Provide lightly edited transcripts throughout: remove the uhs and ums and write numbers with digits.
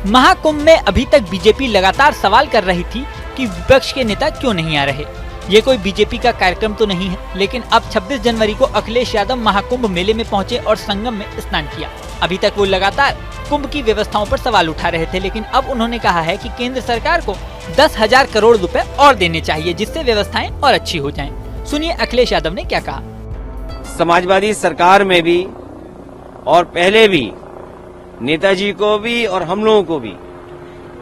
महाकुंभ में अभी तक बीजेपी लगातार सवाल कर रही थी कि विपक्ष के नेता क्यों नहीं आ रहे। ये कोई बीजेपी का कार्यक्रम तो नहीं है, लेकिन अब 26 जनवरी को अखिलेश यादव महाकुंभ मेले में पहुंचे और संगम में स्नान किया। अभी तक वो लगातार कुंभ की व्यवस्थाओं पर सवाल उठा रहे थे, लेकिन अब उन्होंने कहा है कि केंद्र सरकार को 10,000 करोड़ रुपए और देने चाहिए, जिससे व्यवस्थाएं और अच्छी हो जाएं। सुनिए अखिलेश यादव ने क्या कहा। समाजवादी सरकार में भी और पहले भी नेताजी को भी और हम लोगों को भी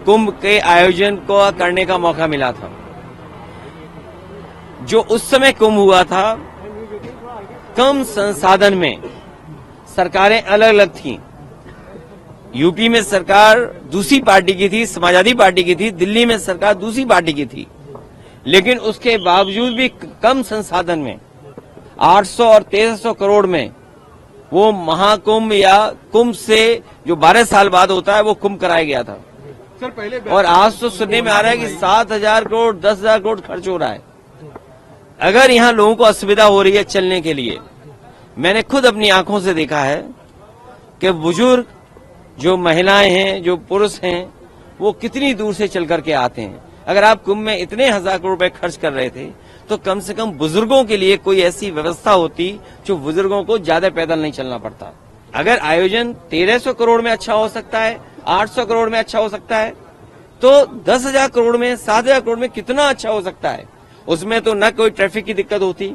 कुंभ के आयोजन को करने का मौका मिला था। जो उस समय कुंभ हुआ था, कम संसाधन में सरकारें अलग अलग थीं। यूपी में सरकार दूसरी पार्टी की थी, समाजवादी पार्टी की थी। दिल्ली में सरकार दूसरी पार्टी की थी, लेकिन उसके बावजूद भी कम संसाधन में 800 और 1300 करोड़ में वो महाकुंभ या कुंभ से जो 12 साल बाद होता है वो कुंभ कराया गया था। सर पहले और आज तो सुनने में आ रहा है कि 7,000 करोड़ 10,000 करोड़ खर्च हो रहा है। अगर यहाँ लोगों को असुविधा हो रही है चलने के लिए, मैंने खुद अपनी आंखों से देखा है कि बुजुर्ग जो महिलाएं हैं, जो पुरुष हैं, वो कितनी दूर से चल करके आते हैं। अगर आप कुंभ में इतने 1,000 करोड़ रुपए खर्च कर रहे थे तो कम से कम बुजुर्गों के लिए कोई ऐसी व्यवस्था होती जो बुजुर्गों को ज्यादा पैदल नहीं चलना पड़ता। अगर आयोजन 1300 करोड़ में अच्छा हो सकता है, 800 करोड़ में अच्छा हो सकता है, तो 10,000 करोड़ में, 7,000 करोड़ में कितना अच्छा हो सकता है। उसमें तो न कोई ट्रैफिक की दिक्कत होती,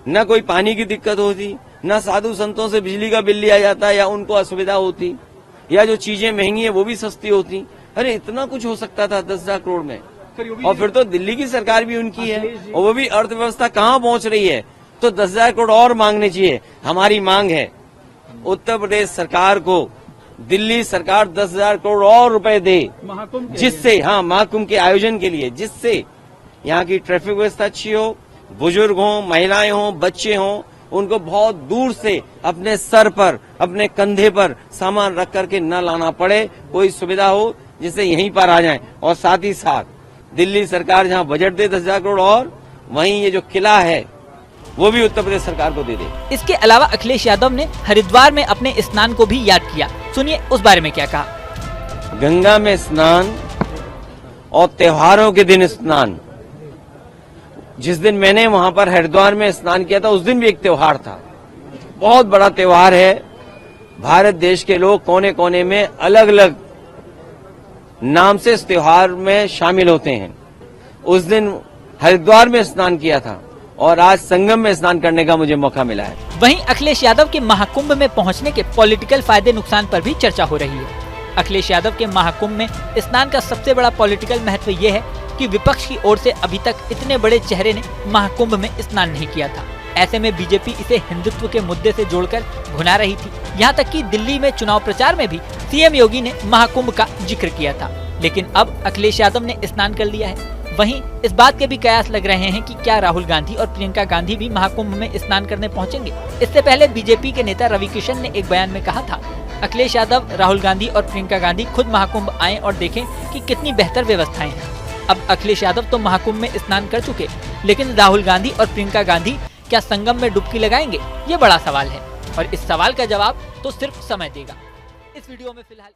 न कोई पानी की दिक्कत होती, न साधु संतों से बिजली का बिल लिया जाता या उनको असुविधा होती, या जो चीजें महंगी है वो भी सस्ती होती। अरे इतना कुछ हो सकता था 10,000 करोड़ में। और फिर तो दिल्ली की सरकार भी उनकी है और वो भी अर्थव्यवस्था कहाँ पहुंच रही है, तो 10,000 करोड़ और मांगने चाहिए। हमारी मांग है उत्तर प्रदेश सरकार को दिल्ली सरकार 10,000 करोड़ और रुपए दे, जिससे महाकुंभ के आयोजन के लिए, जिससे यहाँ की ट्रैफिक व्यवस्था अच्छी हो, बुजुर्ग हों, महिलाएं हों, बच्चे हों, उनको बहुत दूर से अपने सर पर, अपने कंधे पर सामान रख करके न लाना पड़े। कोई सुविधा हो जिससे यहीं पर आ जाएं। और साथ ही साथ दिल्ली सरकार जहां बजट दे 10,000 करोड़, और वहीं ये जो किला है वो भी उत्तर प्रदेश सरकार को दे दे। इसके अलावा अखिलेश यादव ने हरिद्वार में अपने स्नान को भी याद किया। सुनिए उस बारे में क्या कहा। गंगा में स्नान और त्योहारों के दिन स्नान, जिस दिन मैंने वहां पर हरिद्वार में स्नान किया था उस दिन भी एक त्योहार था। बहुत बड़ा त्योहार है। भारत देश के लोग कोने कोने में अलग अलग नाम से इस त्योहार में शामिल होते हैं। उस दिन हरिद्वार में स्नान किया था और आज संगम में स्नान करने का मुझे मौका मिला है। वहीं अखिलेश यादव के महाकुंभ में पहुंचने के पॉलिटिकल फायदे नुकसान पर भी चर्चा हो रही है। अखिलेश यादव के महाकुंभ में स्नान का सबसे बड़ा पॉलिटिकल महत्व ये है कि विपक्ष की ओर से अभी तक इतने बड़े चेहरे ने महाकुंभ में स्नान नहीं किया था। ऐसे में बीजेपी इसे हिंदुत्व के मुद्दे से जोड़कर भुना रही थी। यहाँ तक कि दिल्ली में चुनाव प्रचार में भी सीएम योगी ने महाकुंभ का जिक्र किया था, लेकिन अब अखिलेश यादव ने स्नान कर लिया है। वहीं इस बात के भी कयास लग रहे हैं कि क्या राहुल गांधी और प्रियंका गांधी भी महाकुंभ में स्नान करने पहुंचेंगे। इससे पहले बीजेपी के नेता रवि किशन ने एक बयान में कहा था, अखिलेश यादव, राहुल गांधी और प्रियंका गांधी खुद महाकुंभ आएं और देखें कि कितनी बेहतर व्यवस्थाएं हैं। अब अखिलेश यादव तो महाकुंभ में स्नान कर चुके, लेकिन राहुल गांधी और प्रियंका गांधी क्या संगम में डुबकी लगाएंगे, ये बड़ा सवाल है। और इस सवाल का जवाब तो सिर्फ समय देगा। इस वीडियो में फिलहाल